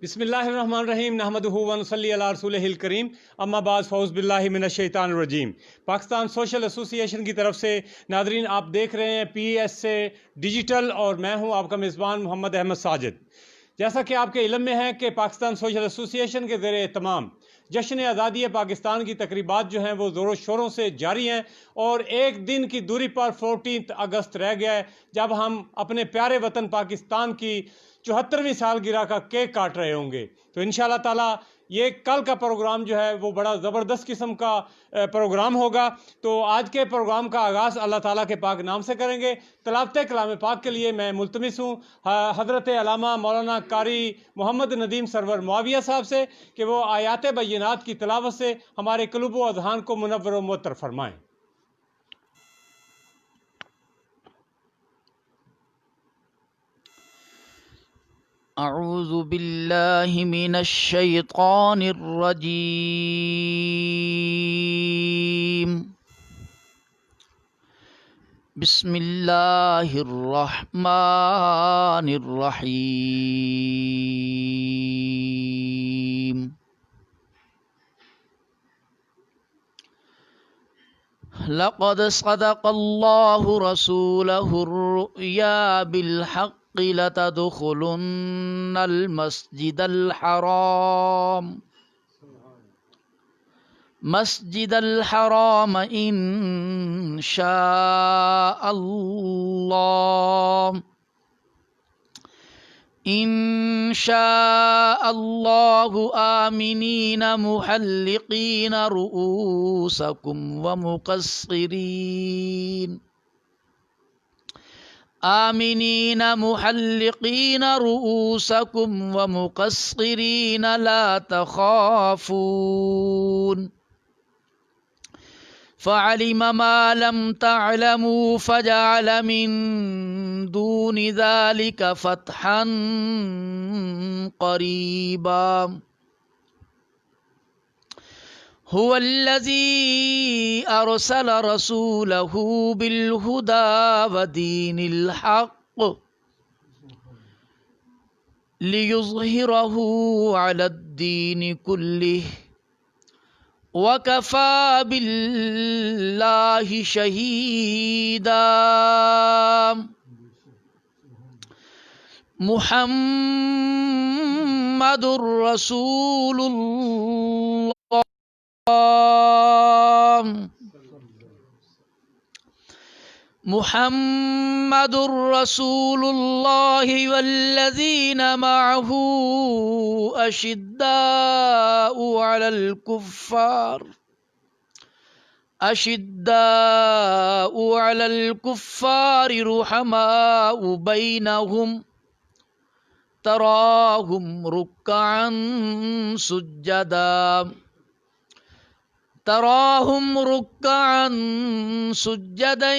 بسم اللہ الرحمن الرحیم نحمدہ و نصلی علی رسولہ الکریم اما بعد فاعوذ باللہ من الشیطان الرجیم۔ پاکستان سوشل ایسوسی ایشن کی طرف سے ناظرین آپ دیکھ رہے ہیں پی ایس سے ڈیجیٹل اور میں ہوں آپ کا میزبان محمد احمد ساجد۔ جیسا کہ آپ کے علم میں ہے کہ پاکستان سوشل ایسوسی ایشن کے زیر اہتمام جشن آزادی پاکستان کی تقریبات جو ہیں وہ زور و شوروں سے جاری ہیں، اور ایک دن کی دوری پر 14 اگست رہ گیا ہے جب ہم اپنے پیارے وطن پاکستان کی 74ویں سالگرہ کا کیک کاٹ رہے ہوں گے۔ تو انشاءاللہ تعالیٰ یہ کل کا پروگرام جو ہے وہ بڑا زبردست قسم کا پروگرام ہوگا۔ تو آج کے پروگرام کا آغاز اللہ تعالیٰ کے پاک نام سے کریں گے۔ تلاوت کلام پاک کے لیے میں ملتمس ہوں حضرت علامہ مولانا قاری محمد ندیم سرور معاویہ صاحب سے کہ وہ آیات بینات کی تلاوت سے ہمارے قلوب و اذہان کو منور و معطر فرمائیں۔ اعوذ باللہ من الشیطان الرجیم بسم اللہ الرحمن الرحیم لقد صدق اللہ رسولہ الرؤیا بالحق لتدخلن المسجد الحرام ان شاء اللہ آمنین محلقین رؤوسکم ومقصرین لا تخافون فعلم ما لم تعلموا فجعل من دون ذلك فتحا قريبا هو الذي أرسل رسوله بالهدى ودين الحق ليظهره على الدين كله وكفى بالله شهيدا محمد رسول الله محمد رسول الله والذين معه أشداء على الكفار رحماء بينهم تراهم ركعا سجدا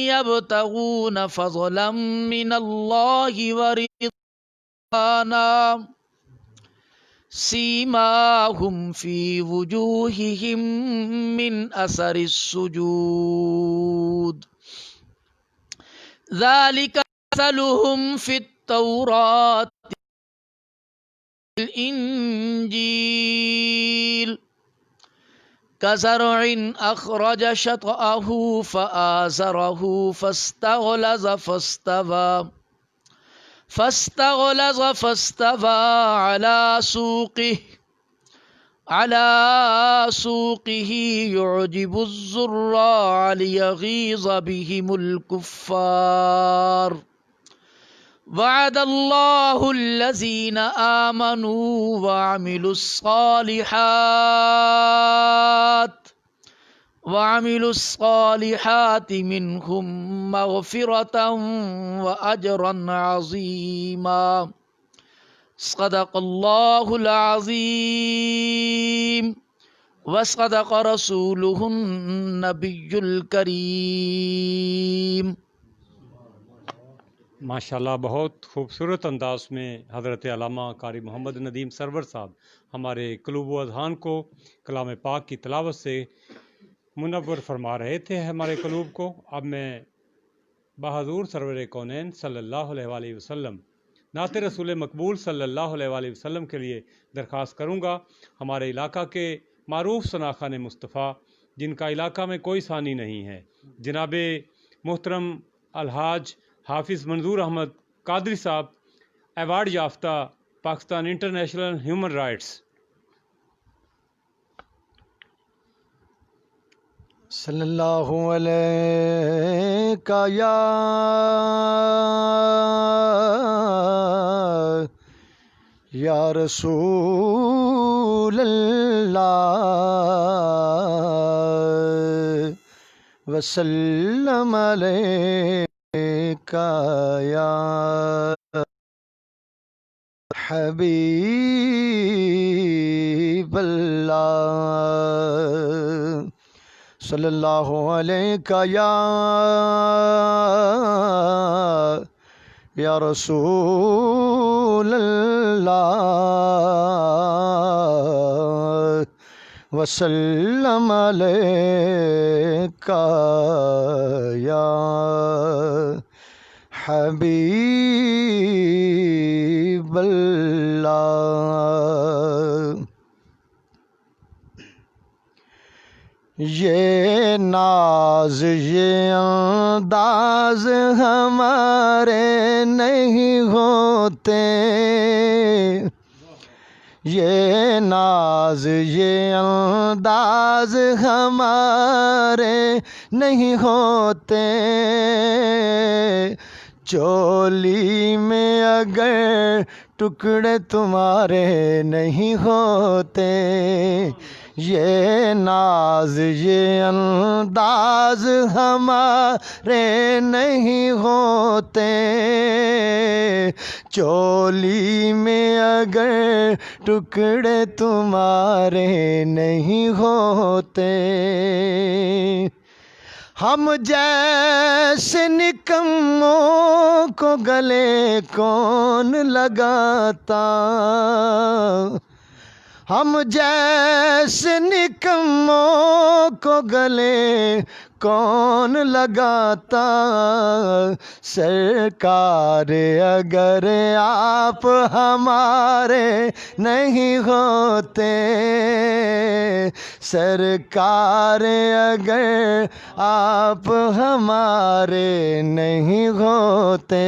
يبتغون فضلا من الله ورضوانا سيماهم في وجوههم من أثر السجود ذلك مثلهم في التوراة والإنجيل كزرع أخرج شطأه فآزره فاستغلظ فاستوى على سوقه يعجب الزراع ليغيظ بهم الكفار وعد الله الذين آمنوا وعملوا الصالحات منهم مغفرة وأجرا عظيما صدق الله العظيم وصدق رسوله النبي الكريم۔ ماشاءاللہ بہت خوبصورت انداز میں حضرت علامہ قاری محمد ندیم سرور صاحب ہمارے قلوب و اذہان کو کلام پاک کی تلاوت سے منور فرما رہے تھے ہمارے قلوب کو۔ اب میں بحضور سرور کونین صلی اللہ علیہ وآلہ وسلم نعت رسول مقبول صلی اللہ علیہ وآلہ وسلم کے لیے درخواست کروں گا ہمارے علاقہ کے معروف ثناخوان مصطفیٰ جن کا علاقہ میں کوئی ثانی نہیں ہے، جناب محترم الحاج حافظ منظور احمد قادری صاحب، ایوارڈ یافتہ پاکستان انٹرنیشنل ہیومن رائٹس۔ صلی اللہ علیہ یا رسول اللہ وسلم علیکا یا حبیب اللہ صلی اللہ علیہ یا رسول اللہ وسلم علیکا یا حبیب اللہ۔ یہ ناز یہ انداز ہمارے نہیں ہوتے، یہ ناز یہ انداز ہمارے نہیں ہوتے، چولی میں اگر ٹکڑے تمہارے نہیں ہوتے، یہ ناز یہ انداز ہمارے نہیں ہوتے، چولی میں اگر ٹکڑے تمہارے نہیں ہوتے، ہم جیسے نکموں کو گلے کون لگاتا، ہم جیسے نکموں کو گلے کون لگاتا، سرکار اگر آپ ہمارے نہیں ہوتے، سرکار اگر آپ ہمارے نہیں ہوتے،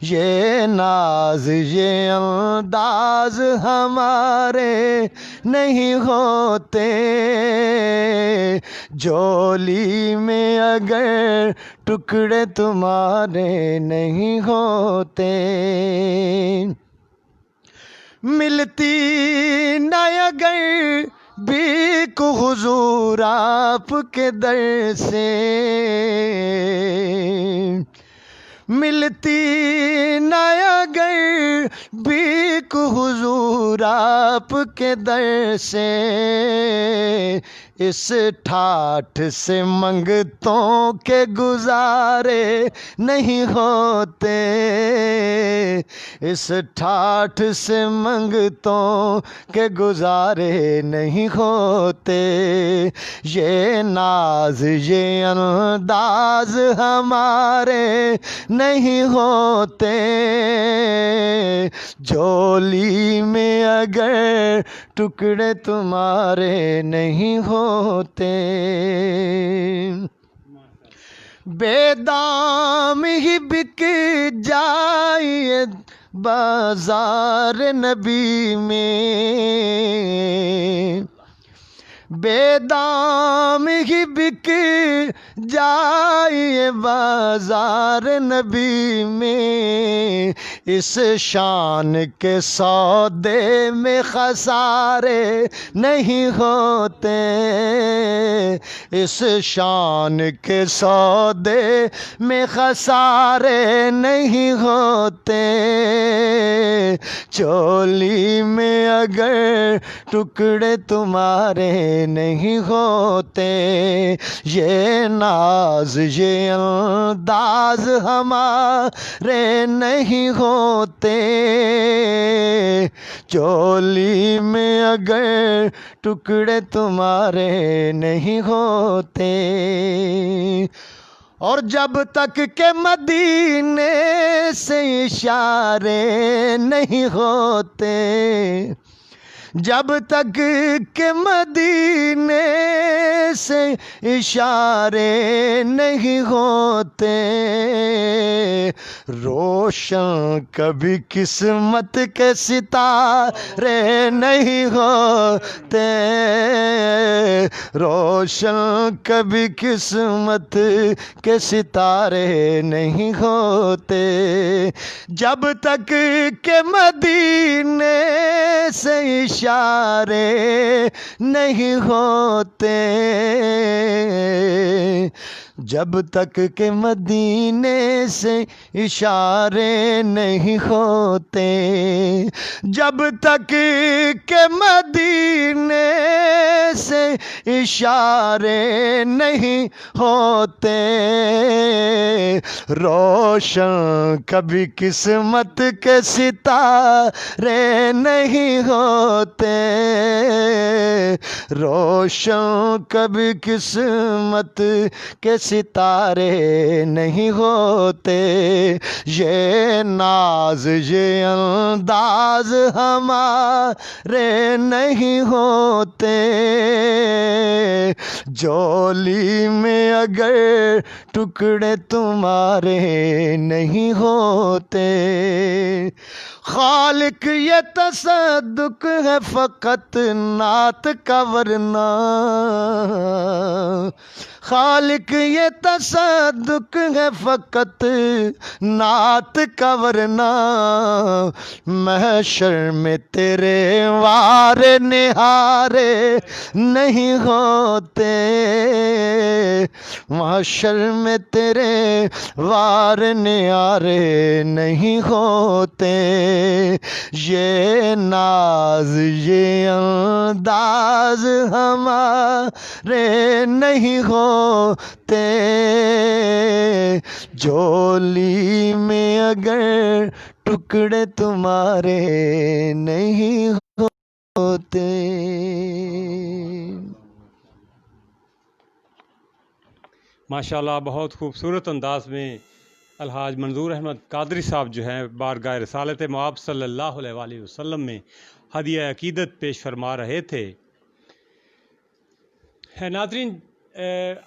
یہ ناز یہ انداز ہمارے نہیں ہوتے، جولی میں اگر ٹکڑے تمہارے نہیں ہوتے، ملتی نہ اگر بھیک حضور آپ کے در سے، ملتی نہ اگر بھیک حضور آپ کے در سے، اس ٹھاٹھ سے منگتوں کے گزارے نہیں ہوتے، اس ٹھاٹھ سے منگتوں کے گزارے نہیں ہوتے، یہ ناز یہ انداز ہمارے نہیں ہوتے، جولی میں اگر ٹکڑے تمہارے نہیں ہوتے، بے دام ہی بک جائے بازار نبی میں، بے دام ہی بک جائے بازار نبی میں، اس شان کے سودے میں خسارے نہیں ہوتے، اس شان کے سودے میں خسارے نہیں ہوتے، چولی میں اگر ٹکڑے تمہارے نہیں ہوتے، یہ ناز یہ انداز ہمارے نہیں ہوتے، چولی میں اگر ٹکڑے تمہارے نہیں ہوتے، اور جب تک کہ مدینے سے اشارے نہیں ہوتے، جب تک کہ مدینے سے اشارے نہیں ہوتے، روشن کبھی قسمت کے ستارے نہیں ہوتے، روشن کبھی قسمت کے ستارے نہیں ہوتے، جب تک کہ مدینے سے اشارے نہیں ہوتے، جب تک کہ مدینے سے اشارے نہیں ہوتے، جب تک کہ مدینے سے اشارے نہیں ہوتے، روشن کبھی قسمت کے ستارے نہیں ہوتے، روشن کبھی قسمت کے ستارے نہیں ہوتے، یہ ناز یہ انداز ہمارے نہیں ہوتے، جولی میں اگر ٹکڑے تمہارے نہیں ہوتے، خالق یہ تصدق ہے فقط نعت کا ورنہ، خالق یہ تصدق ہے فقط نعت کا ورنہ، محشر میں تیرے وار نہارے نہیں ہوتے، محشر میں تیرے وار نہارے نہیں ہوتے، یہ ناز یہ انداز ہمارے نہیں ہوتے، جولی میں اگر ٹکڑے تمہارے نہیں ہوتے۔ ماشاءاللہ بہت خوبصورت انداز میں الحاج منظور احمد قادری صاحب جو ہیں بارگاہ رسالت مآب صلی اللہ علیہ وآلہ وسلم میں ہدیہ عقیدت پیش فرما رہے تھے۔ ناظرین،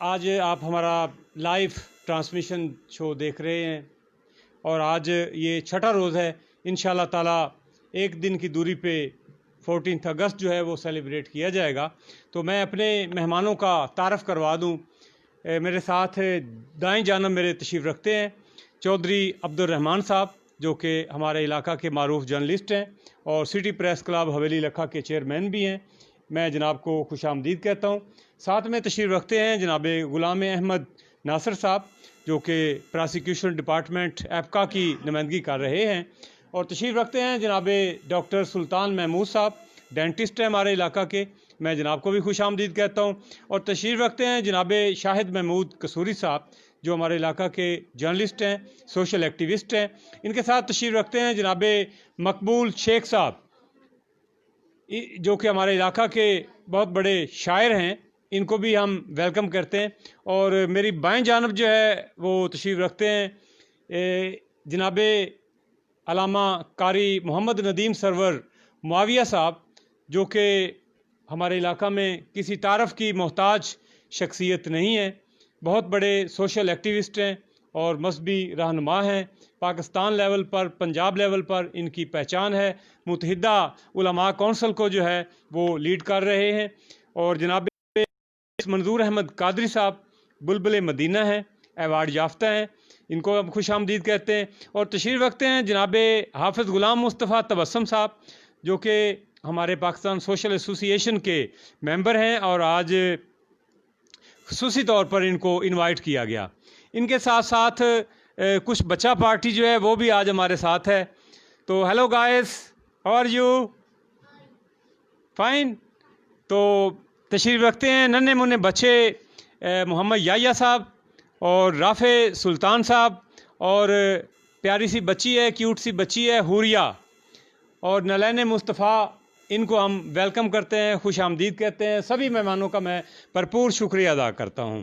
آج آپ ہمارا لائیو ٹرانسمیشن شو دیکھ رہے ہیں اور آج یہ چھٹا روز ہے۔ انشاءاللہ تعالی ایک دن کی دوری پہ 14 اگست جو ہے وہ سیلیبریٹ کیا جائے گا۔ تو میں اپنے مہمانوں کا تعارف کروا دوں۔ میرے ساتھ دائیں جانب میرے تشریف رکھتے ہیں چودھری عبد الرحمن صاحب، جو کہ ہمارے علاقہ کے معروف جرنلسٹ ہیں اور سٹی پریس کلب حویلی لکھا کے چیئرمین بھی ہیں۔ میں جناب کو خوش آمدید کہتا ہوں۔ ساتھ میں تشریف رکھتے ہیں جناب غلام احمد ناصر صاحب، جو کہ پراسیکیوشن ڈپارٹمنٹ ایپکا کی نمائندگی کر رہے ہیں، اور تشریف رکھتے ہیں جناب ڈاکٹر سلطان محمود صاحب، ڈینٹسٹ ہیں ہمارے علاقہ کے، میں جناب کو بھی خوش آمدید کہتا ہوں۔ اور تشریف رکھتے ہیں جناب شاہد محمود قصوری صاحب، جو ہمارے علاقہ کے جرنلسٹ ہیں، سوشل ایکٹیوسٹ ہیں۔ ان کے ساتھ تشریف رکھتے ہیں جناب مقبول شیخ صاحب، جو کہ ہمارے علاقہ کے بہت بڑے شاعر ہیں، ان کو بھی ہم ویلکم کرتے ہیں۔ اور میری بائیں جانب جو ہے وہ تشریف رکھتے ہیں جناب علامہ قاری محمد ندیم سرور معاویہ صاحب، جو کہ ہمارے علاقہ میں کسی تعارف کی محتاج شخصیت نہیں ہے، بہت بڑے سوشل ایکٹیوسٹ ہیں اور مذہبی رہنما ہیں۔ پاکستان لیول پر، پنجاب لیول پر ان کی پہچان ہے، متحدہ علماء کونسل کو جو ہے وہ لیڈ کر رہے ہیں۔ اور جناب منظور احمد قادری صاحب بلبل مدینہ ہیں، ایوارڈ یافتہ ہیں، ان کو ہم خوش آمدید کہتے ہیں۔ اور تشریف رکھتے ہیں جناب حافظ غلام مصطفیٰ تبسم صاحب، جو کہ ہمارے پاکستان سوشل ایسوسی ایشن کے ممبر ہیں، اور آج خصوصی طور پر ان کو انوائٹ کیا گیا۔ ان کے ساتھ ساتھ کچھ بچہ پارٹی جو ہے وہ بھی آج ہمارے ساتھ ہے۔ تو hello guys, how are you? Fine. تو تشریف رکھتے ہیں ننھے منھے بچے محمد یحییٰ صاحب اور رافع سلطان صاحب، اور پیاری سی بچی ہے، کیوٹ سی بچی ہے حوریہ، اور نلین مصطفیٰ، ان کو ہم ویلکم کرتے ہیں، خوش آمدید کہتے ہیں۔ سبھی مہمانوں کا میں بھرپور شکریہ ادا کرتا ہوں۔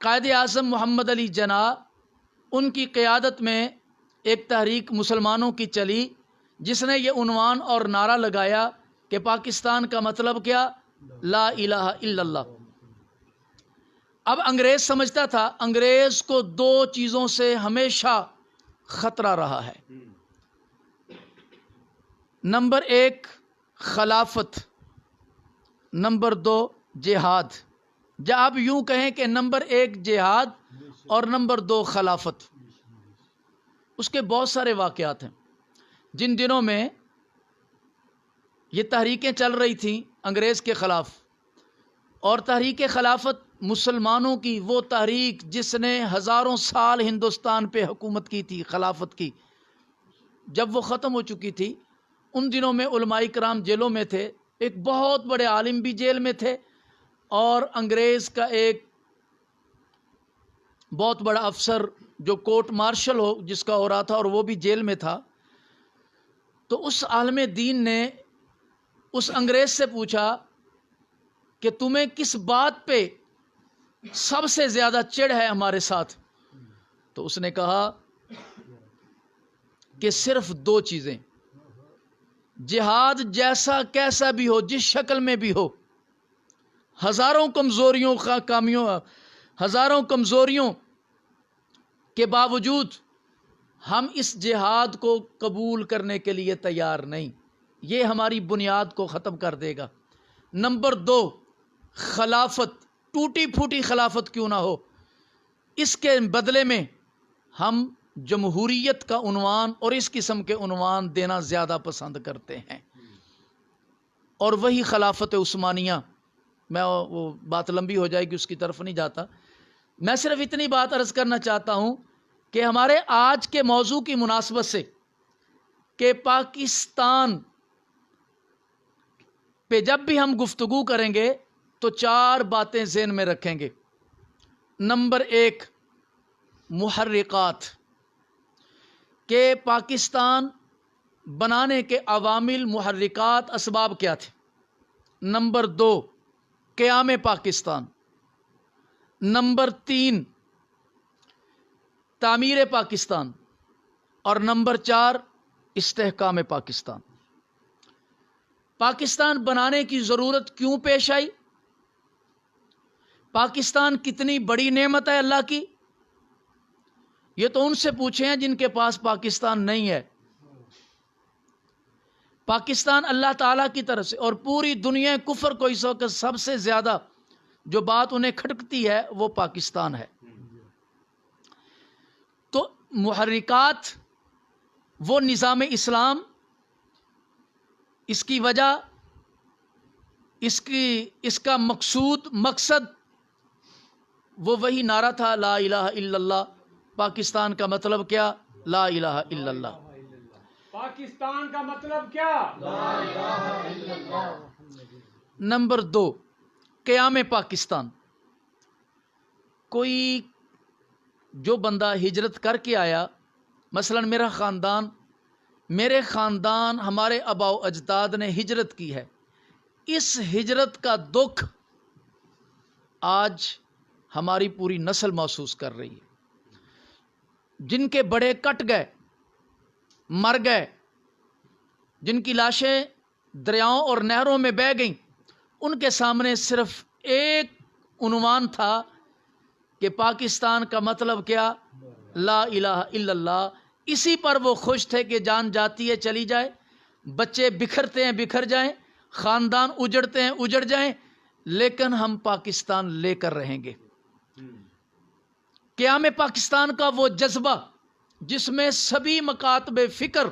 قائد اعظم محمد علی جناح، ان کی قیادت میں ایک تحریک مسلمانوں کی چلی جس نے یہ عنوان اور نعرہ لگایا کہ پاکستان کا مطلب کیا؟ لا الہ الا اللہ۔ اب انگریز سمجھتا تھا، انگریز کو دو چیزوں سے ہمیشہ خطرہ رہا ہے، نمبر ایک خلافت، نمبر دو جہاد، یا آپ یوں کہیں کہ نمبر ایک جہاد اور نمبر دو خلافت۔ اس کے بہت سارے واقعات ہیں۔ جن دنوں میں یہ تحریکیں چل رہی تھیں انگریز کے خلاف، اور تحریک خلافت مسلمانوں کی وہ تحریک جس نے ہزاروں سال ہندوستان پہ حکومت کی تھی، خلافت کی، جب وہ ختم ہو چکی تھی، ان دنوں میں علماء کرام جیلوں میں تھے، ایک بہت بڑے عالم بھی جیل میں تھے، اور انگریز کا ایک بہت بڑا افسر جو کورٹ مارشل ہو جس کا ہو رہا تھا، اور وہ بھی جیل میں تھا۔ تو اس عالم دین نے اس انگریز سے پوچھا کہ تمہیں کس بات پہ سب سے زیادہ چڑ ہے ہمارے ساتھ؟ تو اس نے کہا کہ صرف دو چیزیں، جہاد جیسا کیسا بھی ہو، جس شکل میں بھی ہو، ہزاروں کمزوریوں کے باوجود ہم اس جہاد کو قبول کرنے کے لیے تیار نہیں، یہ ہماری بنیاد کو ختم کر دے گا۔ نمبر دو خلافت، ٹوٹی پھوٹی خلافت کیوں نہ ہو، اس کے بدلے میں ہم جمہوریت کا عنوان اور اس قسم کے عنوان دینا زیادہ پسند کرتے ہیں، اور وہی خلافت عثمانیہ۔ میں وہ بات لمبی ہو جائے گی، اس کی طرف نہیں جاتا، میں صرف اتنی بات عرض کرنا چاہتا ہوں کہ ہمارے آج کے موضوع کی مناسبت سے کہ پاکستان پہ جب بھی ہم گفتگو کریں گے تو چار باتیں ذہن میں رکھیں گے۔ نمبر ایک محرکات، کہ پاکستان بنانے کے عوامل، محرکات، اسباب کیا تھے۔ نمبر دو قیام پاکستان، نمبر تین تعمیر پاکستان، اور نمبر چار استحکام پاکستان۔ پاکستان بنانے کی ضرورت کیوں پیش آئی؟ پاکستان کتنی بڑی نعمت ہے اللہ کی، یہ تو ان سے پوچھیں ہیں جن کے پاس پاکستان نہیں ہے۔ پاکستان اللہ تعالیٰ کی طرف سے، اور پوری دنیا کفر کو اس وقت سب سے زیادہ جو بات انہیں کھٹکتی ہے وہ پاکستان ہے۔ تو محرکات، وہ نظام اسلام، اس کی وجہ، اس کا مقصد وہ وہی نعرہ تھا، لا الہ الا اللہ۔ پاکستان کا مطلب کیا؟ لا الہ الا اللہ۔ پاکستان کا مطلب کیا؟ لا الہ الا اللہ۔ نمبر دو قیام پاکستان۔ کوئی جو بندہ ہجرت کر کے آیا، مثلا میرے خاندان ہمارے آباء و اجداد نے ہجرت کی ہے، اس ہجرت کا دکھ آج ہماری پوری نسل محسوس کر رہی ہے۔ جن کے بڑے کٹ گئے، مر گئے، جن کی لاشیں دریاؤں اور نہروں میں بہہ گئیں، ان کے سامنے صرف ایک عنوان تھا کہ پاکستان کا مطلب کیا؟ لا الہ الا اللہ۔ اسی پر وہ خوش تھے کہ جان جاتی ہے چلی جائے، بچے بکھرتے ہیں بکھر جائیں، خاندان اجڑتے ہیں اجڑ جائیں، لیکن ہم پاکستان لے کر رہیں گے۔ قیام پاکستان کا وہ جذبہ جس میں سبھی مکاتب فکر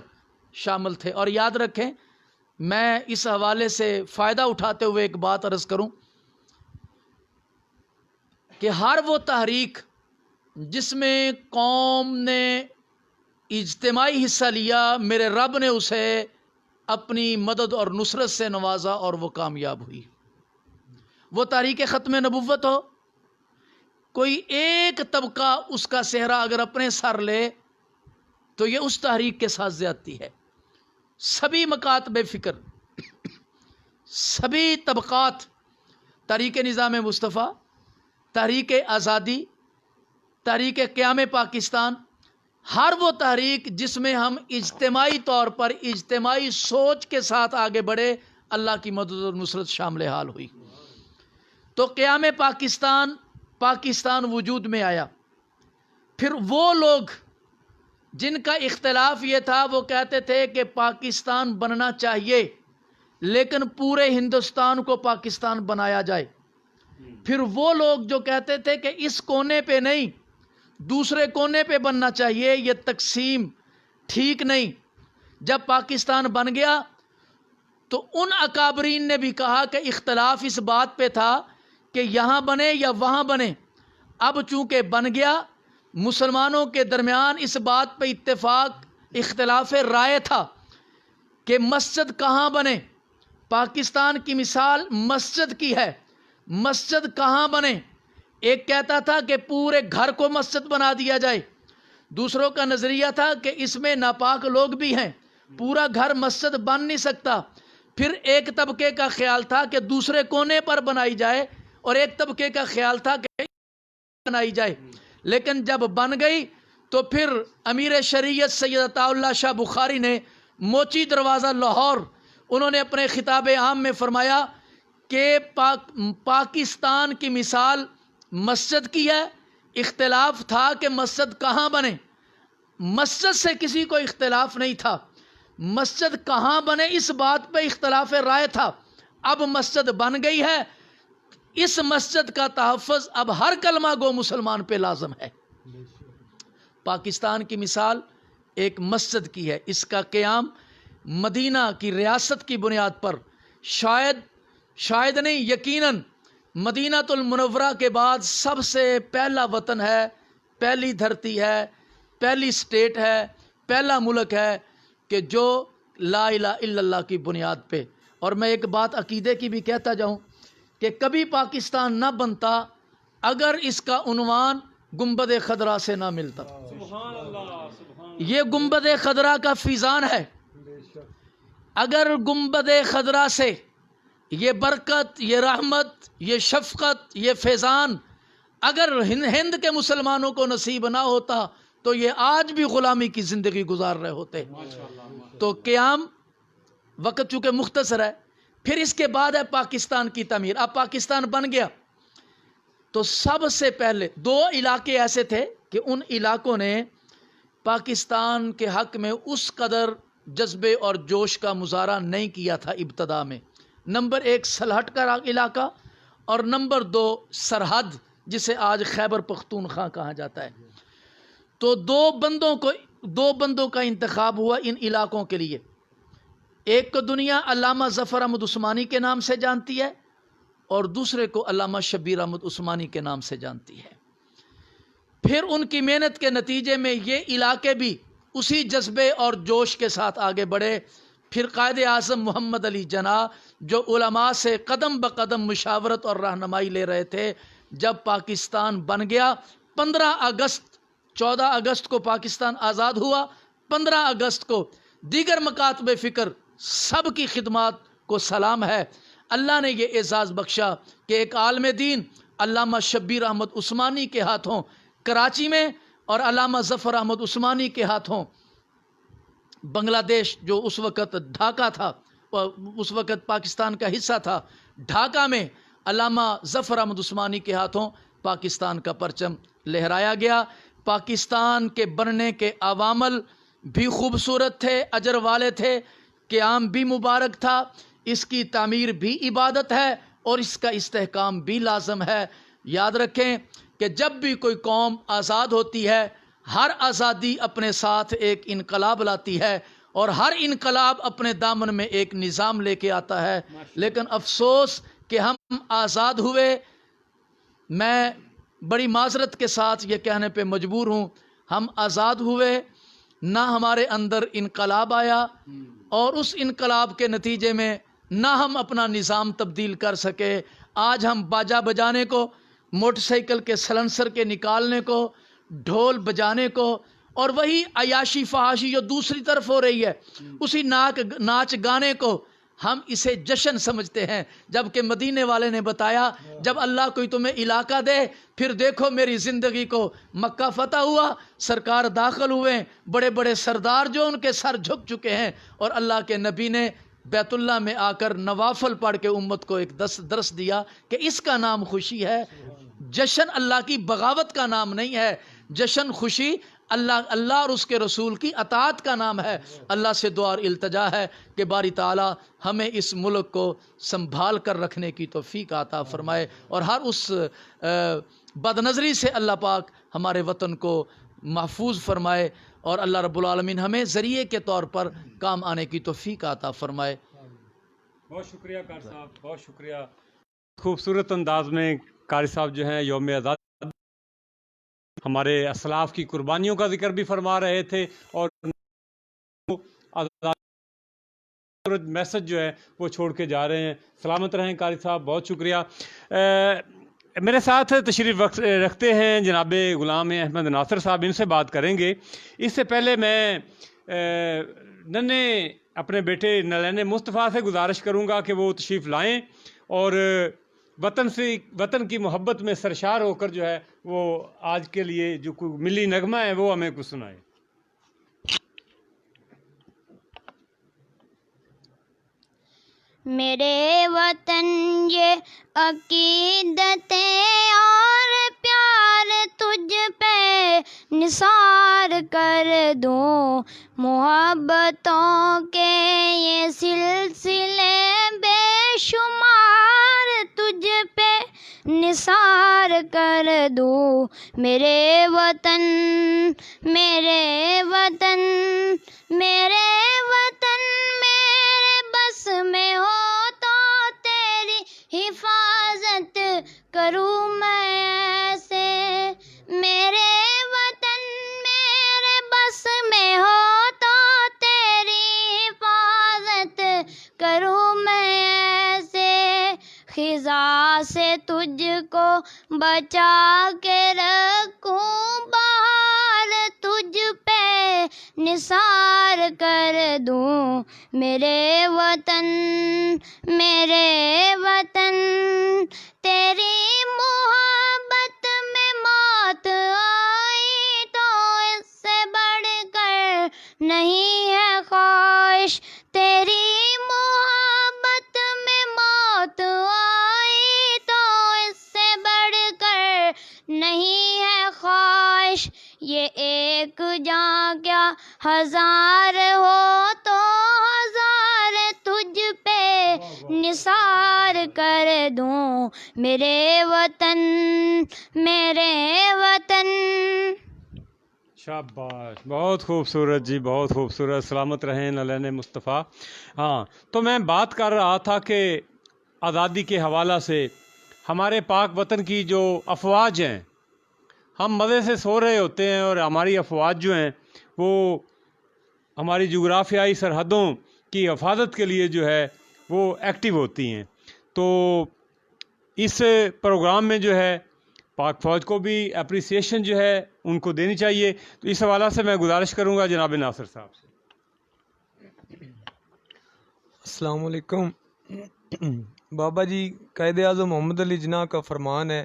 شامل تھے۔ اور یاد رکھیں، میں اس حوالے سے فائدہ اٹھاتے ہوئے ایک بات عرض کروں کہ ہر وہ تحریک جس میں قوم نے اجتماعی حصہ لیا، میرے رب نے اسے اپنی مدد اور نصرت سے نوازا اور وہ کامیاب ہوئی۔ وہ تحریک ختم نبوت ہو، کوئی ایک طبقہ اس کا صحرا اگر اپنے سر لے تو یہ اس تحریک کے ساتھ زیادتی ہے۔ سبھی مکاتب فکر، سبھی طبقات، تحریک نظام مصطفیٰ، تحریک آزادی، تحریک قیام پاکستان، ہر وہ تحریک جس میں ہم اجتماعی طور پر اجتماعی سوچ کے ساتھ آگے بڑھے، اللہ کی مدد اور نصرت شامل حال ہوئی۔ تو قیام پاکستان وجود میں آیا۔ پھر وہ لوگ جن کا اختلاف یہ تھا، وہ کہتے تھے کہ پاکستان بننا چاہیے لیکن پورے ہندوستان کو پاکستان بنایا جائے۔ پھر وہ لوگ جو کہتے تھے کہ اس کونے پہ نہیں، دوسرے کونے پہ بننا چاہیے، یہ تقسیم ٹھیک نہیں۔ جب پاکستان بن گیا تو ان اکابرین نے بھی کہا کہ اختلاف اس بات پہ تھا کہ یہاں بنے یا وہاں بنے، اب چونکہ بن گیا، مسلمانوں کے درمیان اس بات پہ اتفاق، اختلاف رائے تھا کہ مسجد کہاں بنے۔ پاکستان کی مثال مسجد کی ہے، مسجد کہاں بنے؟ ایک کہتا تھا کہ پورے گھر کو مسجد بنا دیا جائے، دوسروں کا نظریہ تھا کہ اس میں ناپاک لوگ بھی ہیں، پورا گھر مسجد بن نہیں سکتا۔ پھر ایک طبقے کا خیال تھا کہ دوسرے کونے پر بنائی جائے، اور ایک طبقے کا خیال تھا کہ بنائی جائے۔ لیکن جب بن گئی تو پھر امیر شریعت سید عطا اللہ شاہ بخاری نے موچی دروازہ لاہور، انہوں نے اپنے خطاب عام میں فرمایا کہ پاکستان کی مثال مسجد کی ہے، اختلاف تھا کہ مسجد کہاں بنے، مسجد سے کسی کو اختلاف نہیں تھا، مسجد کہاں بنے اس بات پہ اختلاف رائے تھا۔ اب مسجد بن گئی ہے، اس مسجد کا تحفظ اب ہر کلمہ گو مسلمان پہ لازم ہے۔ پاکستان کی مثال ایک مسجد کی ہے، اس کا قیام مدینہ کی ریاست کی بنیاد پر، شاید نہیں یقیناً مدینہ المنورہ کے بعد سب سے پہلا وطن ہے، پہلی دھرتی ہے، پہلی سٹیٹ ہے، پہلا ملک ہے کہ جو لا الہ الا اللہ کی بنیاد پہ۔ اور میں ایک بات عقیدے کی بھی کہتا جاؤں کہ کبھی پاکستان نہ بنتا اگر اس کا عنوان گنبد خضرا سے نہ ملتا۔ یہ گنبد خضرا کا فیضان ہے، اگر گنبد خضرا سے یہ برکت، یہ رحمت، یہ شفقت، یہ فیضان اگر ہند کے مسلمانوں کو نصیب نہ ہوتا تو یہ آج بھی غلامی کی زندگی گزار رہے ہوتے۔ تو قیام وقت چونکہ مختصر ہے، پھر اس کے بعد ہے پاکستان کی تعمیر۔ اب پاکستان بن گیا تو سب سے پہلے دو علاقے ایسے تھے کہ ان علاقوں نے پاکستان کے حق میں اس قدر جذبے اور جوش کا مظاہرہ نہیں کیا تھا ابتدا میں۔ نمبر 1 سلہٹ کا علاقہ، اور نمبر 2 سرحد، جسے آج خیبر پختونخوا کہا جاتا ہے۔ تو دو بندوں کا انتخاب ہوا ان علاقوں کے لیے۔ ایک کو دنیا علامہ ظفر احمد عثمانی کے نام سے جانتی ہے، اور دوسرے کو علامہ شبیر احمد عثمانی کے نام سے جانتی ہے۔ پھر ان کی محنت کے نتیجے میں یہ علاقے بھی اسی جذبے اور جوش کے ساتھ آگے بڑھے۔ پھر قائد اعظم محمد علی جناح جو علماء سے قدم بقدم مشاورت اور رہنمائی لے رہے تھے، جب پاکستان بن گیا 14 اگست کو پاکستان آزاد ہوا، 15 اگست کو دیگر مکاتب فکر سب کی خدمات کو سلام ہے۔ اللہ نے یہ اعزاز بخشا کہ ایک عالم دین علامہ شبیر احمد عثمانی کے ہاتھوں کراچی میں، اور علامہ ظفر احمد عثمانی کے ہاتھوں بنگلہ دیش جو اس وقت ڈھاکہ تھا، اس وقت پاکستان کا حصہ تھا، ڈھاکہ میں علامہ ظفر احمد عثمانی کے ہاتھوں پاکستان کا پرچم لہرایا گیا۔ پاکستان کے بننے کے عوامل بھی خوبصورت تھے، اجر والے تھے، قیام بھی مبارک تھا، اس کی تعمیر بھی عبادت ہے، اور اس کا استحکام بھی لازم ہے۔ یاد رکھیں کہ جب بھی کوئی قوم آزاد ہوتی ہے، ہر آزادی اپنے ساتھ ایک انقلاب لاتی ہے، اور ہر انقلاب اپنے دامن میں ایک نظام لے کے آتا ہے۔ لیکن افسوس کہ ہم آزاد ہوئے، میں بڑی معذرت کے ساتھ یہ کہنے پہ مجبور ہوں، ہم آزاد ہوئے، نہ ہمارے اندر انقلاب آیا، اور اس انقلاب کے نتیجے میں نہ ہم اپنا نظام تبدیل کر سکے۔ آج ہم باجا بجانے کو، موٹر سائیکل کے سلنسر کے نکالنے کو، ڈھول بجانے کو، اور وہی عیاشی فحاشی جو دوسری طرف ہو رہی ہے، اسی ناچ گانے کو ہم اسے جشن سمجھتے ہیں، جبکہ مدینے والے نے بتایا جب اللہ کوئی تمہیں علاقہ دے، پھر دیکھو میری زندگی کو، مکہ فتح ہوا، سرکار داخل ہوئے، بڑے بڑے سردار جو ان کے سر جھک چکے ہیں، اور اللہ کے نبی نے بیت اللہ میں آ کر نوافل پڑھ کے امت کو ایک درس دیا کہ اس کا نام خوشی ہے، جشن اللہ کی بغاوت کا نام نہیں ہے، جشن خوشی اللہ اور اس کے رسول کی اطاعت کا نام ہے۔ اللہ سے دعا اور التجا ہے کہ باری تعالی ہمیں اس ملک کو سنبھال کر رکھنے کی توفیق عطا فرمائے، اور ہر اس بد نظری سے اللہ پاک ہمارے وطن کو محفوظ فرمائے، اور اللہ رب العالمین ہمیں ذریعے کے طور پر کام آنے کی توفیق عطا فرمائے۔ بہت شکریہ قاری صاحب، بہت شکریہ۔ خوبصورت انداز میں قاری صاحب جو ہیں یوم آزادی ہمارے اسلاف کی قربانیوں کا ذکر بھی فرما رہے تھے، اور میسج جو ہے وہ چھوڑ کے جا رہے ہیں۔ سلامت رہیں قاری صاحب، بہت شکریہ۔ میرے ساتھ تشریف رکھتے ہیں جناب غلام احمد ناصر صاحب، ان سے بات کریں گے۔ اس سے پہلے میں ننھے اپنے بیٹے نلین مصطفیٰ سے گزارش کروں گا کہ وہ تشریف لائیں اور وطن کی محبت میں سرشار ہو کر جو ہے وہ آج کے لیے جو کوئی ملی نغمہ ہے وہ ہمیں کچھ سنائیں۔ میرے وطن یہ عقیدتیں اور پیار تجھ پہ نثار کر دوں، محبتوں کے یہ سلسلے بے شمار تجھ پہ نثار کر دوں۔ میرے وطن میرے وطن میرے وطن میرے بس میں ہو تو تیری حفاظت کروں میں ایسے، میرے وطن میرے بس میں ہو تو تیری حفاظت کروں میں ایسے، خزاں سے تجھ کو بچا کے رکھوں، بہار تجھ پہ نثار کر دوں۔ میرے وطن تیری محبت میں موت آئی تو اس سے بڑھ کر نہیں ہے خواہش، تیری محبت میں موت آئی تو اس سے بڑھ کر نہیں ہے خواہش، یہ ایک جان کیا ہزار ہو تو ہزار تجھ پہ نثار کر دوں۔ میرے وطن شاباش، بہت خوبصورت جی، بہت خوبصورت۔ سلامت رہیں نلین مصطفیٰ۔ ہاں، تو میں بات کر رہا تھا کہ آزادی کے حوالہ سے ہمارے پاک وطن کی جو افواج ہیں، ہم مزے سے سو رہے ہوتے ہیں اور ہماری افواج جو ہیں وہ ہماری جغرافیائی سرحدوں کی حفاظت کے لیے جو ہے وہ ایکٹیو ہوتی ہیں۔ تو اس پروگرام میں جو ہے پاک فوج کو بھی اپریسیشن جو ہے ان کو دینی چاہیے۔ تو اس حوالہ سے میں گزارش کروں گا جناب ناصر صاحب سے۔ السلام علیکم۔ بابا جی قائد اعظم محمد علی جناح کا فرمان ہے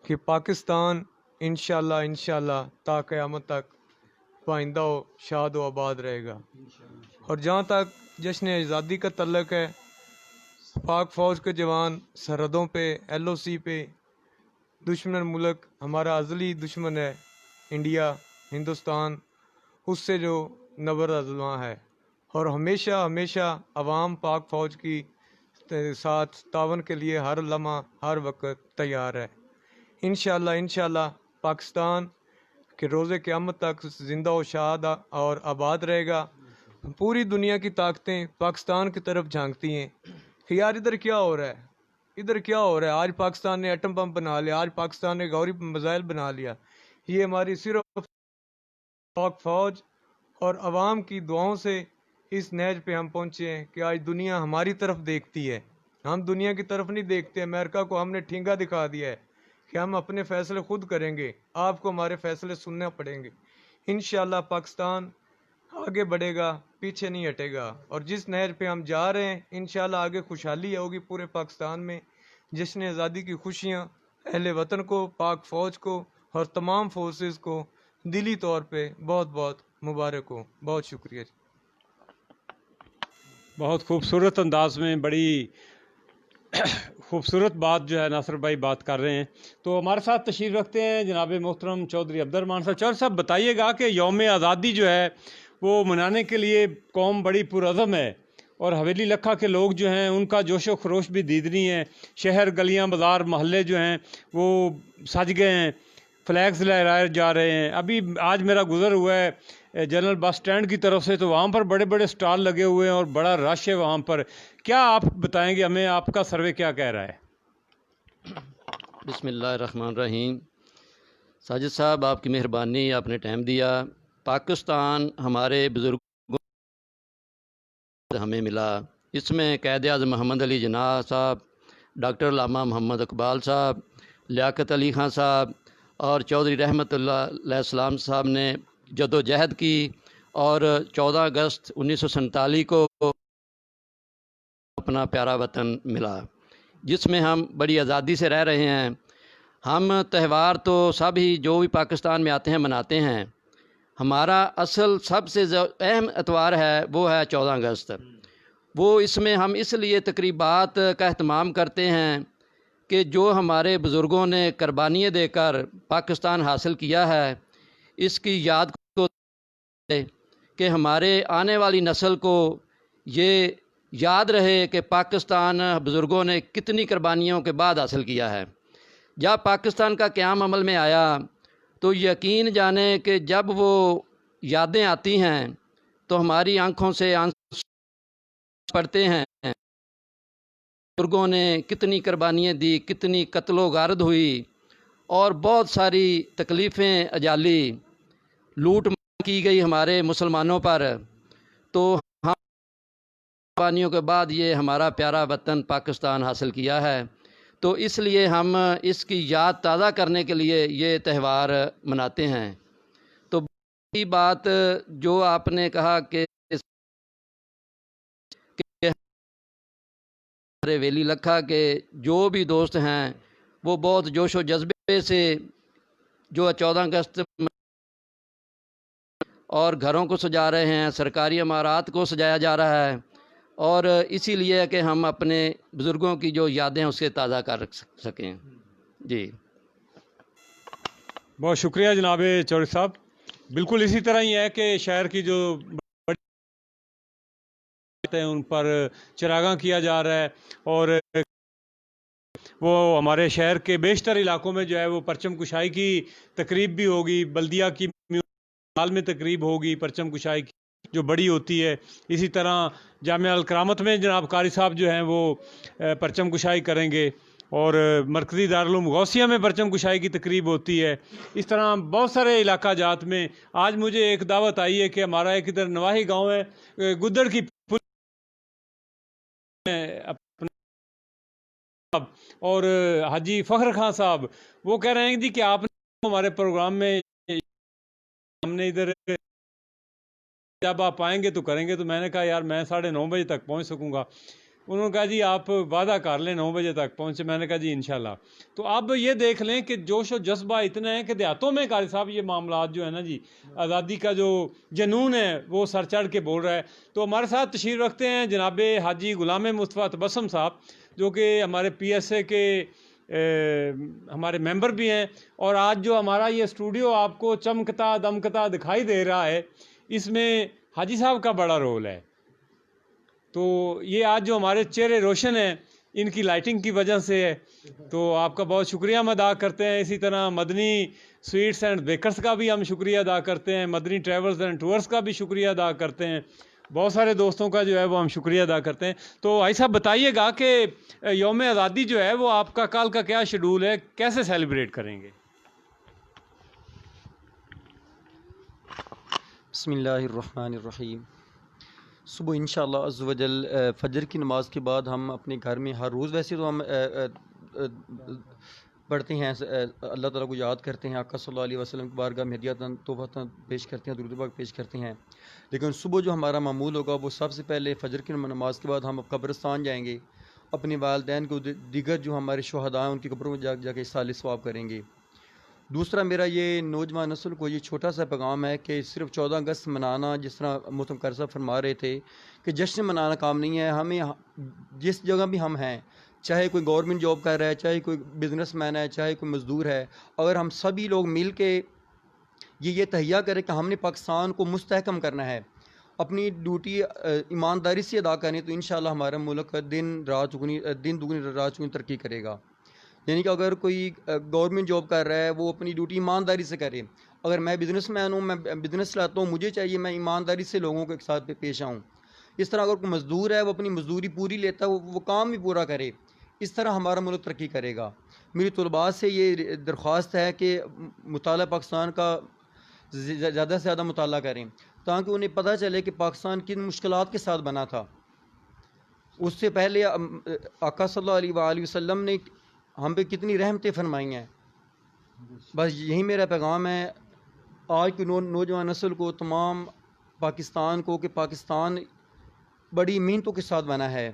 کہ پاکستان انشاءاللہ تا قیامت تک پائندہ و شاد و آباد رہے گا۔ اور جہاں تک جشن آزادی کا تعلق ہے، پاک فوج کے جوان سرحدوں پہ LOC پہ دشمن ملک ہمارا ازلی دشمن ہے انڈیا ہندوستان، اس سے جو نبرد ہے، اور ہمیشہ عوام پاک فوج کی ساتھ تعاون کے لیے ہر لمحہ ہر وقت تیار ہے۔ انشاءاللہ پاکستان کے روز قیامت تک زندہ و شاد اور آباد رہے گا۔ پوری دنیا کی طاقتیں پاکستان کی طرف جھانکتی ہیں کہ یار ادھر کیا ہو رہا ہے، آج پاکستان نے ایٹم بم بنا لیا، آج پاکستان نے گوری میزائل بنا لیا۔ یہ ہماری صرف پاک فوج اور عوام کی دعاؤں سے اس نہج پہ ہم پہنچے ہیں کہ آج دنیا ہماری طرف دیکھتی ہے، ہم دنیا کی طرف نہیں دیکھتے۔ امریکہ کو ہم نے ٹھینگا دکھا دیا ہے کہ ہم اپنے فیصلے خود کریں گے، آپ کو ہمارے فیصلے سننے پڑیں گے۔ انشاءاللہ پاکستان آگے بڑھے گا، پیچھے نہیں ہٹے گا، اور جس نہج پہ ہم جا رہے ہیں انشاءاللہ آگے خوشحالی ہوگی پورے پاکستان میں، جس نے آزادی کی خوشیاں اہل وطن کو، پاک فوج کو اور تمام فورسز کو دلی طور پہ بہت بہت مبارک ہو۔ بہت شکریہ۔ بہت خوبصورت انداز میں بڑی خوبصورت بات جو ہے ناصر بھائی بات کر رہے ہیں۔ تو ہمارے ساتھ تشریف رکھتے ہیں جناب محترم چودھری عبد الرحمان صاحب۔ چودھری صاحب بتائیے گا کہ یوم آزادی جو ہے وہ منانے کے لیے قوم بڑی پرعزم ہے، اور حویلی لکھا کے لوگ جو ہیں ان کا جوش و خروش بھی دیدنی ہے، شہر گلیاں بازار محلے جو ہیں وہ سج گئے ہیں، فلیگز لہرائے جا رہے ہیں۔ ابھی آج میرا گزر ہوا ہے جنرل بس سٹینڈ کی طرف سے، تو وہاں پر بڑے بڑے سٹال لگے ہوئے ہیں اور بڑا رش ہے وہاں پر۔ کیا آپ بتائیں گے ہمیں، آپ کا سروے کیا کہہ رہا ہے؟ بسم اللہ الرحمن الرحیم۔ ساجد صاحب آپ کی مہربانی، آپ نے ٹائم دیا۔ پاکستان ہمارے بزرگوں ہمیں ملا، اس میں قائد اعظم محمد علی جناح صاحب، ڈاکٹر علامہ محمد اقبال صاحب، لیاقت علی خان صاحب اور چودھری رحمت اللہ علیہ السلام صاحب نے جدوجہد کی، اور 14 اگست 1947 کو اپنا پیارا وطن ملا، جس میں ہم بڑی آزادی سے رہ رہے ہیں۔ ہم تہوار تو سب ہی جو بھی پاکستان میں آتے ہیں مناتے ہیں، ہمارا اصل سب سے اہم اتوار ہے وہ ہے 14 اگست۔ وہ اس میں ہم اس لیے تقریبات کا اہتمام کرتے ہیں کہ جو ہمارے بزرگوں نے قربانیاں دے کر پاکستان حاصل کیا ہے، اس کی یاد کو کہ ہمارے آنے والی نسل کو یہ یاد رہے کہ پاکستان بزرگوں نے کتنی قربانیوں کے بعد حاصل کیا ہے۔ جب پاکستان کا قیام عمل میں آیا تو یقین جانیں کہ جب وہ یادیں آتی ہیں تو ہماری آنکھوں سے آنسو پڑتے ہیں۔ بزرگوں نے کتنی قربانیاں دی، کتنی قتل و غارت ہوئی، اور بہت ساری تکلیفیں اجالی لوٹ کی گئی ہمارے مسلمانوں پر، تو ہم قربانیوں کے بعد یہ ہمارا پیارا وطن پاکستان حاصل کیا ہے۔ تو اس لیے ہم اس کی یاد تازہ کرنے کے لیے یہ تہوار مناتے ہیں۔ تو باقی بات جو آپ نے کہا کہ ہمارے ویلی لکھا کے جو بھی دوست ہیں وہ بہت جوش و جذبے سے جو 14 اگست اور گھروں کو سجا رہے ہیں، سرکاری عمارات کو سجایا جا رہا ہے، اور اسی لیے کہ ہم اپنے بزرگوں کی جو یادیں اسے تازہ کر سکیں۔ جی بہت شکریہ جناب چودھری صاحب۔ بالکل اسی طرح ہی ہے کہ شہر کی جو بڑی ہیں ان پر چراغاں کیا جا رہا ہے، اور وہ ہمارے شہر کے بیشتر علاقوں میں جو ہے وہ پرچم کشائی کی تقریب بھی ہوگی، بلدیہ کی حال میں تقریب ہوگی پرچم کشائی کی جو بڑی ہوتی ہے۔ اسی طرح جامعہ الکرامت میں جناب قاری صاحب جو ہیں وہ پرچم کشائی کریں گے، اور مرکزی دارالعلوم غوثیہ میں پرچم کشائی کی تقریب ہوتی ہے۔ اس طرح بہت سارے علاقہ جات میں آج مجھے ایک دعوت آئی ہے کہ ہمارا ایک ادھر نواحی گاؤں ہے گدڑ کی اور حاجی فخر خان صاحب وہ کہہ رہے ہیں جی کہ آپ نے ہمارے پروگرام میں ہم نے ادھر جب آپ آئیں گے تو کریں گے، تو میں نے کہا یار میں 9:30 بجے تک پہنچ سکوں گا۔ انہوں نے کہا جی آپ وعدہ کر لیں 9 بجے تک پہنچے۔ میں نے کہا جی انشاءاللہ۔ تو اب یہ دیکھ لیں کہ جوش و جذبہ اتنا ہے کہ دیہاتوں میں قاری صاحب یہ معاملات جو ہے نا جی، آزادی کا جو جنون ہے وہ سر چڑھ کے بول رہا ہے۔ تو ہمارے ساتھ تشریف رکھتے ہیں جناب حاجی غلام مصطفیٰ تبسم صاحب، جو کہ ہمارے پی ایس اے کے ہمارے ممبر بھی ہیں، اور آج جو ہمارا یہ اسٹوڈیو آپ کو چمکتا دمکتا دکھائی دے رہا ہے، اس میں حاجی صاحب کا بڑا رول ہے۔ تو یہ آج جو ہمارے چہرے روشن ہیں ان کی لائٹنگ کی وجہ سے ہے، تو آپ کا بہت شکریہ ہم ادا کرتے ہیں۔ اسی طرح مدنی سویٹس اینڈ بیکرز کا بھی ہم شکریہ ادا کرتے ہیں، مدنی ٹریولز اینڈ ٹورز کا بھی شکریہ ادا کرتے ہیں، بہت سارے دوستوں کا جو ہے وہ ہم شکریہ ادا کرتے ہیں۔ تو بھائی صاحب بتائیے گا کہ یوم آزادی جو ہے وہ آپ کا کل کا کیا شیڈول ہے، کیسے سیلیبریٹ کریں گے؟ بسم اللہ الرحمن الرحیم۔ صبح انشاءاللہ عز و جل فجر کی نماز کے بعد ہم اپنے گھر میں ہر روز ویسے تو ہم پڑھتے ہیں، اللہ تعالیٰ کو یاد کرتے ہیں، آقا صلی اللہ علیہ وسلم کی بارگاہ میں ہدیہ تحفہ پیش کرتے ہیں، درود پاک پیش کرتے ہیں، لیکن صبح جو ہمارا معمول ہوگا وہ سب سے پہلے فجر کی نماز کے بعد ہم قبرستان جائیں گے، اپنے والدین کو دیگر جو ہمارے شہداء ہیں ان کی قبروں میں جا کے صالح ثواب کریں گے۔ دوسرا میرا یہ نوجوان نسل کو یہ چھوٹا سا پیغام ہے کہ صرف 14 اگست منانا، جس طرح محترم قاری صاحب فرما رہے تھے کہ جشن منانا کام نہیں ہے۔ ہمیں جس جگہ بھی ہم ہیں، چاہے کوئی گورنمنٹ جاب کر رہا ہے، چاہے کوئی بزنس مین ہے، چاہے کوئی مزدور ہے، اگر ہم سبھی لوگ مل کے یہ تہیہ کریں کہ ہم نے پاکستان کو مستحکم کرنا ہے، اپنی ڈیوٹی ایمانداری سے ادا کریں، تو انشاءاللہ ہمارا ملک دن دگنی رات چگنی ترقی کرے گا۔ یعنی کہ اگر کوئی گورنمنٹ جاب کر رہا ہے وہ اپنی ڈیوٹی ایمانداری سے کرے، اگر میں بزنس مین ہوں، میں بزنس چلاتا ہوں، مجھے چاہیے میں ایمانداری سے لوگوں کے ساتھ پیش آؤں۔ اس طرح اگر کوئی مزدور ہے وہ اپنی مزدوری پوری لیتا ہے، وہ کام بھی پورا کرے، اس طرح ہمارا ملک ترقی کرے گا۔ میری طلباء سے یہ درخواست ہے کہ مطالعہ پاکستان کا زیادہ سے زیادہ مطالعہ کریں، تاکہ انہیں پتہ چلے کہ پاکستان کن مشکلات کے ساتھ بنا تھا۔ اس سے پہلے آقا صلی اللہ علیہ وآلہ وسلم نے ہم پہ کتنی رحمتیں فرمائی ہیں۔ بس یہی میرا پیغام ہے آج کی نوجوان نسل کو، تمام پاکستان کو، کہ پاکستان بڑی محنتوں کے ساتھ بنا ہے،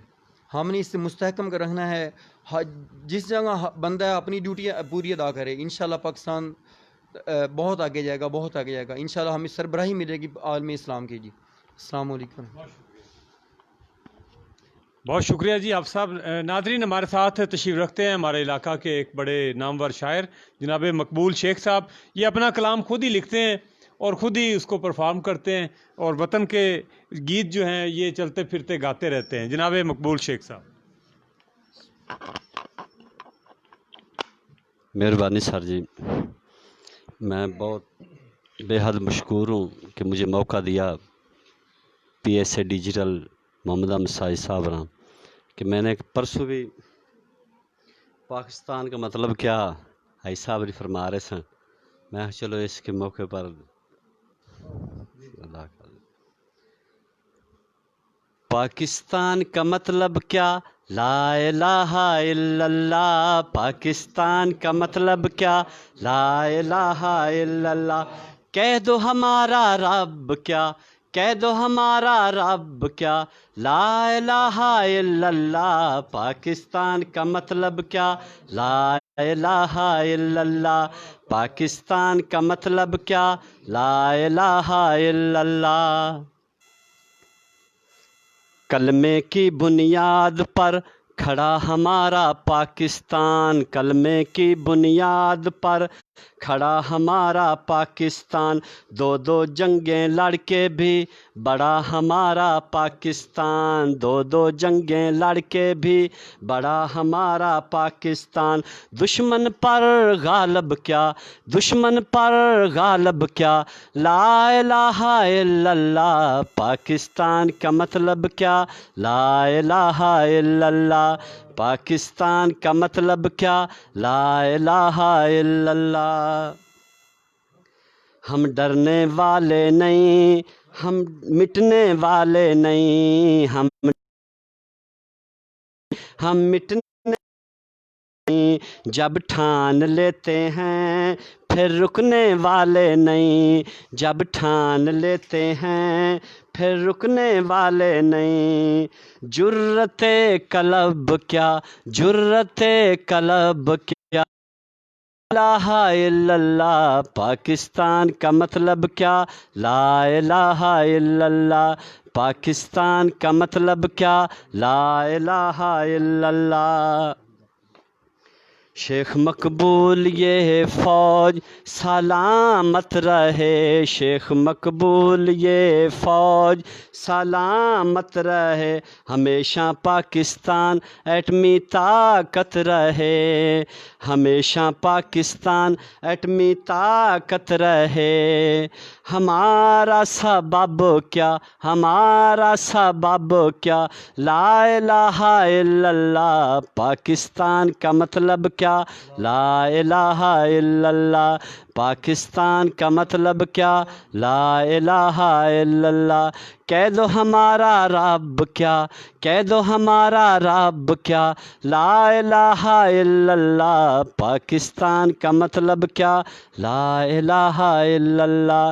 ہم نے اس سے مستحکم کر رکھنا ہے۔ جس جگہ بندہ اپنی ڈیوٹی پوری ادا کرے، انشاءاللہ پاکستان بہت آگے جائے گا، بہت آگے جائے گا۔ انشاءاللہ ہمیں سربراہی ملے گی عالم اسلام کی۔ جی السلام علیکم۔ بہت شکریہ جی آپ صاحب۔ ناظرین، ہمارے ساتھ تشریف رکھتے ہیں ہمارے علاقہ کے ایک بڑے نامور شاعر جناب مقبول شیخ صاحب۔ یہ اپنا کلام خود ہی لکھتے ہیں اور خود ہی اس کو پرفارم کرتے ہیں، اور وطن کے گیت جو ہیں یہ چلتے پھرتے گاتے رہتے ہیں۔ جناب مقبول شیخ صاحب۔ مہربانی سر جی، میں بہت بے حد مشکور ہوں کہ مجھے موقع دیا پی ایس اے ڈیجیٹل محمد احمد ساجد صاحب نے، کہ میں نے پرسوں بھی پاکستان کا مطلب کیا بھائی صاحب نے فرما رہے سن، میں چلو اس کے موقع پر پاکستان کا مطلب کیا، لا الہ الا اللہ، پاکستان کا مطلب کیا، لا الہ الا اللہ، کہہ دو ہمارا رب کیا، کہہ دو ہمارا رب کیا، لا الہ الا اللہ، پاکستان کا مطلب کیا، لا الہ الا اللہ، پاکستان کا مطلب کیا، لا الہ الا اللہ۔ کلمے کی بنیاد پر کھڑا ہمارا پاکستان، کلمے کی بنیاد پر کھڑا ہمارا پاکستان، دو دو جنگیں لڑ کے بھی بڑا ہمارا پاکستان، دو دو جنگیں لڑ کے بھی بڑا ہمارا پاکستان، دشمن پر غالب کیا، دشمن پر غالب کیا، لا الہ الا اللہ، پاکستان کا مطلب کیا، لا الہ الا اللہ، پاکستان کا مطلب کیا، لا الہ الا اللہ۔ ہم ڈرنے والے نہیں، ہم مٹنے والے نہیں، ہم مٹنے نہیں، جب ٹھان لیتے ہیں پھر رکنے والے نہیں، جب ٹھان لیتے ہیں پھر رکنے والے نہیں، جرت قلب کیا، جرت قلب کیا، لا الہ الا اللہ، پاکستان کا مطلب کیا، لا الہ الا اللہ، پاکستان کا مطلب کیا، لا الہ الا اللہ۔ شیخ مقبول یہ فوج سلامت رہے، شیخ مقبول یہ فوج سلامت رہے، ہمیشہ پاکستان ایٹمی طاقت رہے، ہمیشہ پاکستان ایٹمی طاقت رہے، ہمارا سبب کیا، ہمارا سبب کیا، لا الہ الا اللہ، پاکستان کا مطلب کیا، لا الہ الا اللہ، پاکستان کا مطلب کیا، لا الہ الا اللہ، کہہ دو ہمارا رب کیا، کہہ دو ہمارا رب کیا، لا الہ الا اللہ، پاکستان کا مطلب کیا، لا الہ الا اللہ،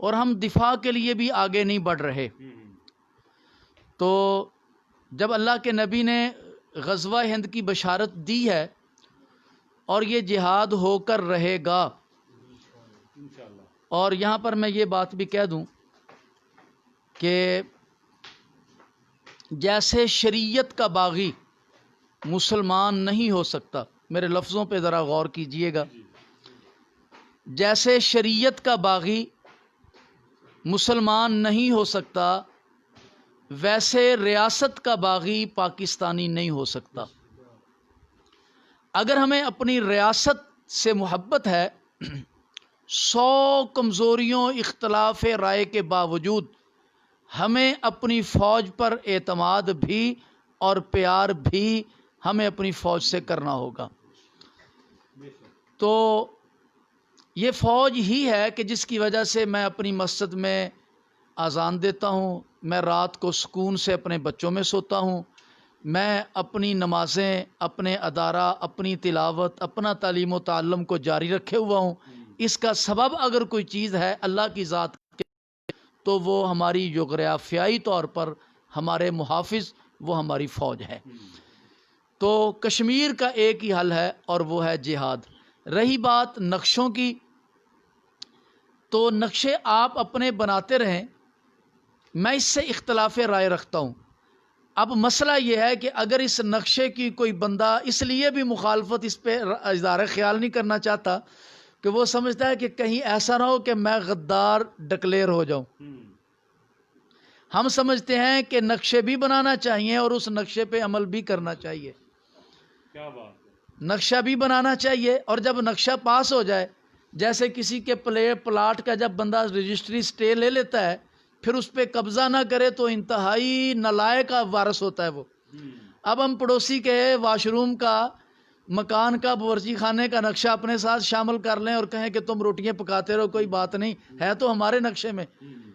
اور ہم دفاع کے لیے بھی آگے نہیں بڑھ رہے. تو جب اللہ کے نبی نے غزوہ ہند کی بشارت دی ہے اور یہ جہاد ہو کر رہے گا، اور یہاں پر میں یہ بات بھی کہہ دوں کہ جیسے شریعت کا باغی مسلمان نہیں ہو سکتا، میرے لفظوں پہ ذرا غور کیجئے گا، جیسے شریعت کا باغی مسلمان نہیں ہو سکتا، ویسے ریاست کا باغی پاکستانی نہیں ہو سکتا. اگر ہمیں اپنی ریاست سے محبت ہے، 100 کمزوریوں اختلاف رائے کے باوجود ہمیں اپنی فوج پر اعتماد بھی اور پیار بھی ہمیں اپنی فوج سے کرنا ہوگا. تو یہ فوج ہی ہے کہ جس کی وجہ سے میں اپنی مسجد میں اذان دیتا ہوں، میں رات کو سکون سے اپنے بچوں میں سوتا ہوں، میں اپنی نمازیں، اپنے ادارہ، اپنی تلاوت، اپنا تعلیم و تعلم کو جاری رکھے ہوا ہوں. اس کا سبب اگر کوئی چیز ہے اللہ کی ذات کے، تو وہ ہماری جغرافیائی طور پر ہمارے محافظ، وہ ہماری فوج ہے. تو کشمیر کا ایک ہی حل ہے اور وہ ہے جہاد. رہی بات نقشوں کی، تو نقشے آپ اپنے بناتے رہیں، میں اس سے اختلاف رائے رکھتا ہوں. اب مسئلہ یہ ہے کہ اگر اس نقشے کی کوئی بندہ اس لیے بھی مخالفت اس پہ اظہار خیال نہیں کرنا چاہتا کہ وہ سمجھتا ہے کہ کہیں ایسا نہ ہو کہ میں غدار ڈکلیئر ہو جاؤں. ہم سمجھتے ہیں کہ نقشے بھی بنانا چاہیے اور اس نقشے پہ عمل بھی کرنا چاہیے. کیا بات ہے. نقشہ بھی بنانا چاہیے، اور جب نقشہ پاس ہو جائے، جیسے کسی کے پلاٹ کا جب بندہ رجسٹری سٹے لے لیتا ہے پھر اس پہ قبضہ نہ کرے تو انتہائی نالائق کا وارث ہوتا ہے وہ. اب ہم پڑوسی کے واش روم کا، مکان کا، باورچی خانے کا نقشہ اپنے ساتھ شامل کر لیں اور کہیں کہ تم روٹیاں پکاتے رہو، کوئی بات نہیں ہے، تو ہمارے نقشے میں.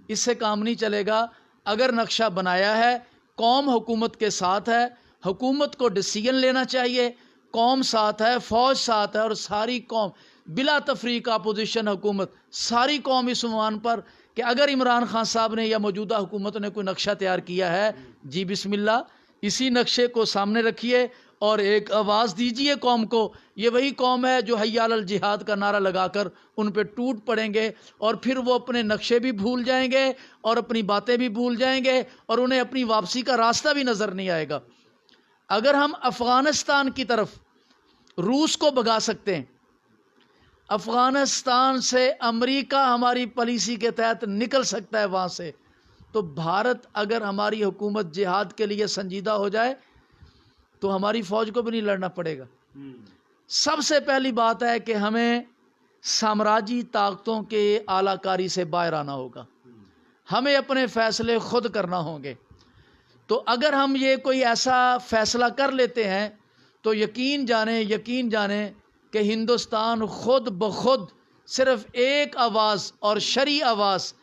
اس سے کام نہیں چلے گا. اگر نقشہ بنایا ہے، قوم حکومت کے ساتھ ہے، حکومت کو ڈیسیژن لینا چاہیے، قوم ساتھ ہے، فوج ساتھ ہے، اور ساری قوم بلا تفریق اپوزیشن حکومت، ساری قوم اس عنوان پر کہ اگر عمران خان صاحب نے یا موجودہ حکومت نے کوئی نقشہ تیار کیا ہے، جی بسم اللہ، اسی نقشے کو سامنے رکھیے اور ایک آواز دیجئے قوم کو. یہ وہی قوم ہے جو حی علی الجہاد کا نعرہ لگا کر ان پہ ٹوٹ پڑیں گے، اور پھر وہ اپنے نقشے بھی بھول جائیں گے اور اپنی باتیں بھی بھول جائیں گے اور انہیں اپنی واپسی کا راستہ بھی نظر نہیں آئے گا. اگر ہم افغانستان کی طرف روس کو بھگا سکتے ہیں، افغانستان سے امریکہ ہماری پالیسی کے تحت نکل سکتا ہے وہاں سے، تو بھارت اگر ہماری حکومت جہاد کے لیے سنجیدہ ہو جائے تو ہماری فوج کو بھی نہیں لڑنا پڑے گا. سب سے پہلی بات ہے کہ ہمیں سامراجی طاقتوں کے اعلیٰ کاری سے باہر آنا ہوگا، ہمیں اپنے فیصلے خود کرنا ہوں گے. تو اگر ہم یہ کوئی ایسا فیصلہ کر لیتے ہیں تو یقین جانیں کہ ہندوستان خود بخود صرف ایک آواز اور شرعی آواز،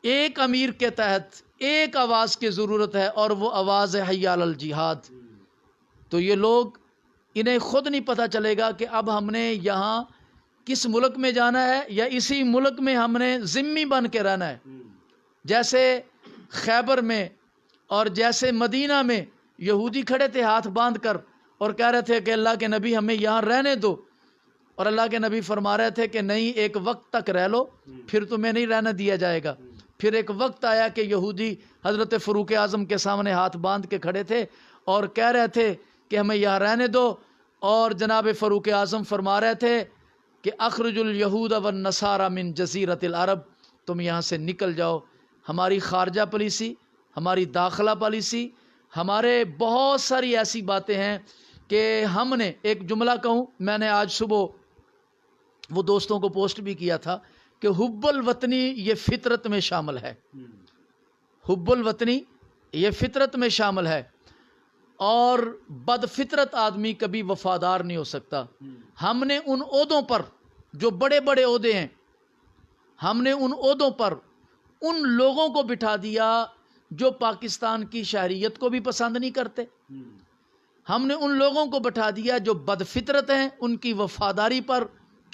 ایک امیر کے تحت ایک آواز کی ضرورت ہے، اور وہ آواز ہے حی علی الجہاد. تو یہ لوگ، انہیں خود نہیں پتہ چلے گا کہ اب ہم نے یہاں کس ملک میں جانا ہے یا اسی ملک میں ہم نے ذمہ بن کے رہنا ہے. جیسے خیبر میں اور جیسے مدینہ میں یہودی کھڑے تھے ہاتھ باندھ کر اور کہہ رہے تھے کہ اللہ کے نبی ہمیں یہاں رہنے دو، اور اللہ کے نبی فرما رہے تھے کہ نہیں، ایک وقت تک رہ لو، پھر تمہیں نہیں رہنے دیا جائے گا. پھر ایک وقت آیا کہ یہودی حضرت فاروق اعظم کے سامنے ہاتھ باندھ کے کھڑے تھے اور کہہ رہے تھے کہ ہمیں یہاں رہنے دو، اور جناب فاروق اعظم فرما رہے تھے کہ اخرج الیہود والنصارى من جزیرۃ العرب، تم یہاں سے نکل جاؤ. ہماری خارجہ پالیسی، ہماری داخلہ پالیسی، ہمارے بہت ساری ایسی باتیں ہیں کہ ہم نے، ایک جملہ کہوں، میں نے آج صبح وہ دوستوں کو پوسٹ بھی کیا تھا کہ حب الوطنی یہ فطرت میں شامل ہے. حب الوطنی یہ فطرت میں شامل ہے، اور بد فطرت آدمی کبھی وفادار نہیں ہو سکتا. ہم نے ان عہدوں پر جو بڑے بڑے عہدے ہیں، ہم نے ان عہدوں پر ان لوگوں کو بٹھا دیا جو پاکستان کی شہریت کو بھی پسند نہیں کرتے. ہم نے ان لوگوں کو بٹھا دیا جو بد فطرت ہیں، ان کی وفاداری پر